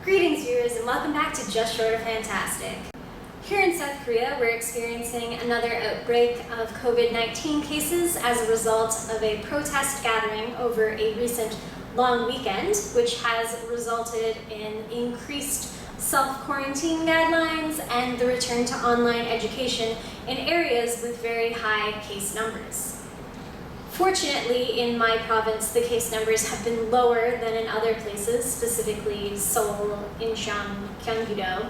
Greetings viewers and welcome back to Just Short of Fantastic. Here in South Korea, we're experiencing another outbreak of COVID-19 cases as a result of a protest gathering over a recent long weekend, which has resulted in increased self-quarantine guidelines and the return to online education in areas with very high case numbers. Fortunately, in my province, the case numbers have been lower than in other places, specifically Seoul, Incheon, Gyeonggi-do.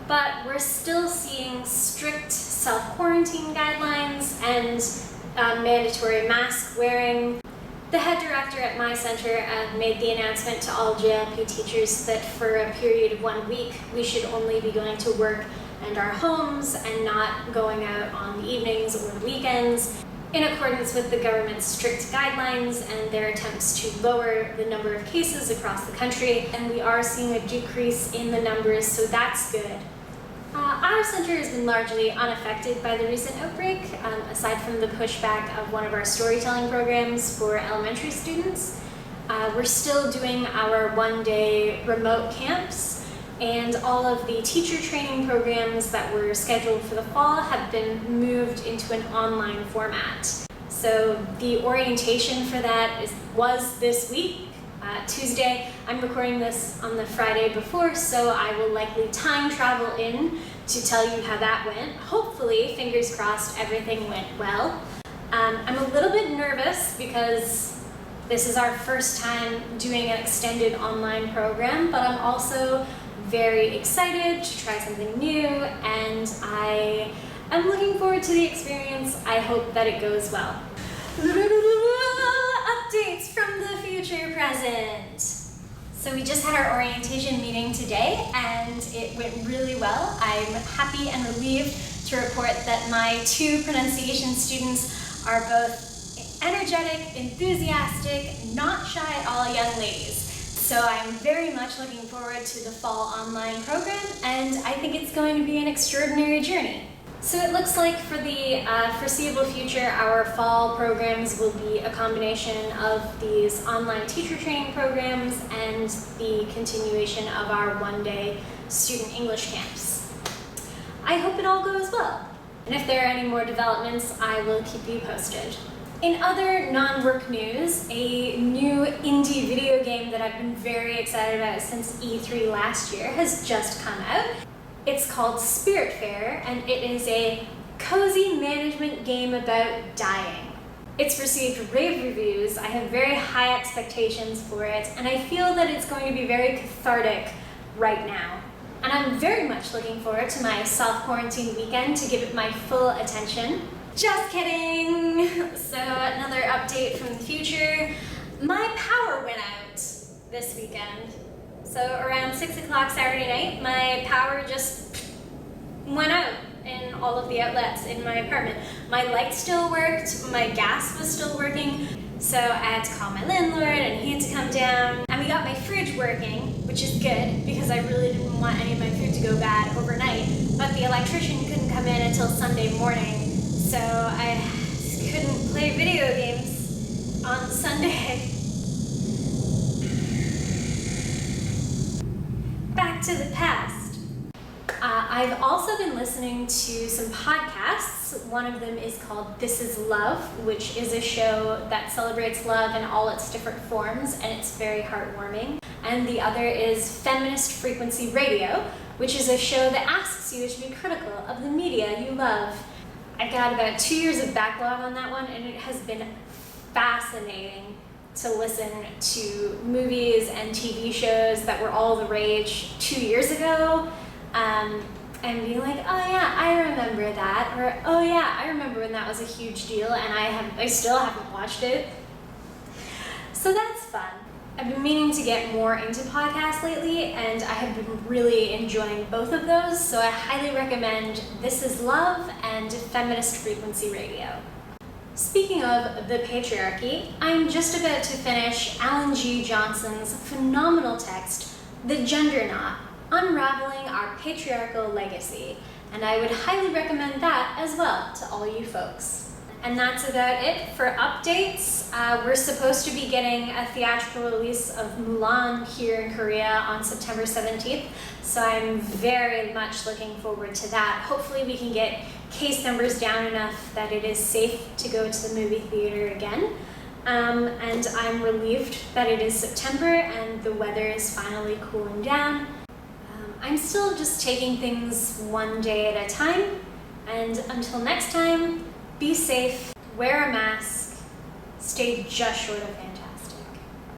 But we're still seeing strict self-quarantine guidelines and mandatory mask wearing. The head director at my center made the announcement to all JLP teachers that for a period of 1 week, we should only be going to work and our homes and not going out on the evenings or weekends, in accordance with the government's strict guidelines and their attempts to lower the number of cases across the country. And we are seeing a decrease in the numbers, so that's good. Our center has been largely unaffected by the recent outbreak, aside from the pushback of one of our storytelling programs for elementary students. We're still doing our one-day remote camps, and all of the teacher training programs that were scheduled for the fall have been moved into an online format. So the orientation for that was this week, Tuesday. I'm recording this on the Friday before, so I will likely time travel in to tell you how that went. Hopefully, fingers crossed, everything went well. I'm a little bit nervous because this is our first time doing an extended online program, but I'm also very excited to try something new, and I am looking forward to the experience. I hope that it goes well. Updates from the future present. So we just had our orientation meeting today and it went really well. I'm happy and relieved to report that my 2 pronunciation students are both energetic, enthusiastic, not shy at all young ladies. So I'm very much looking forward to the fall online program, and I think it's going to be an extraordinary journey. So it looks like for the foreseeable future, our fall programs will be a combination of these online teacher training programs and the continuation of our one-day student English camps. I hope it all goes well. And if there are any more developments, I will keep you posted. In other non-work news, a new indie video game that I've been very excited about since E3 last year has just come out. It's called Spiritfarer, and it is a cozy management game about dying. It's received rave reviews, I have very high expectations for it, and I feel that it's going to be very cathartic right now. And I'm very much looking forward to my self-quarantine weekend to give it my full attention. Just kidding! So another update from the future. My power went out this weekend. So around 6 o'clock Saturday night, my power just went out in all of the outlets in my apartment. My light still worked, my gas was still working, so I had to call my landlord and he had to come down. And we got my fridge working, which is good because I really didn't want any of my food to go bad overnight, but the electrician couldn't come in until Sunday morning. So I couldn't play video games on Sunday. Back to the past. I've also been listening to some podcasts. One of them is called This Is Love, which is a show that celebrates love in all its different forms, and it's very heartwarming. And the other is Feminist Frequency Radio, which is a show that asks you to be critical of the media you love. I got about 2 years of backlog on that one, and it has been fascinating to listen to movies and TV shows that were all the rage 2 years ago, and being like, oh yeah, I remember that, or oh yeah, I remember when that was a huge deal, and I still haven't watched it. So that's fun. I've been meaning to get more into podcasts lately, and I have been really enjoying both of those, so I highly recommend This Is Love and Feminist Frequency Radio. Speaking of the patriarchy, I'm just about to finish Allan G. Johnson's phenomenal text, The Gender Knot, Unraveling Our Patriarchal Legacy, and I would highly recommend that as well to all you folks. And that's about it for updates. We're supposed to be getting a theatrical release of Mulan here in Korea on September 17th, so I'm very much looking forward to that. Hopefully we can get case numbers down enough that it is safe to go to the movie theater again. And I'm relieved that it is September and the weather is finally cooling down. I'm still just taking things one day at a time, and until next time, be safe, wear a mask, stay just short of hand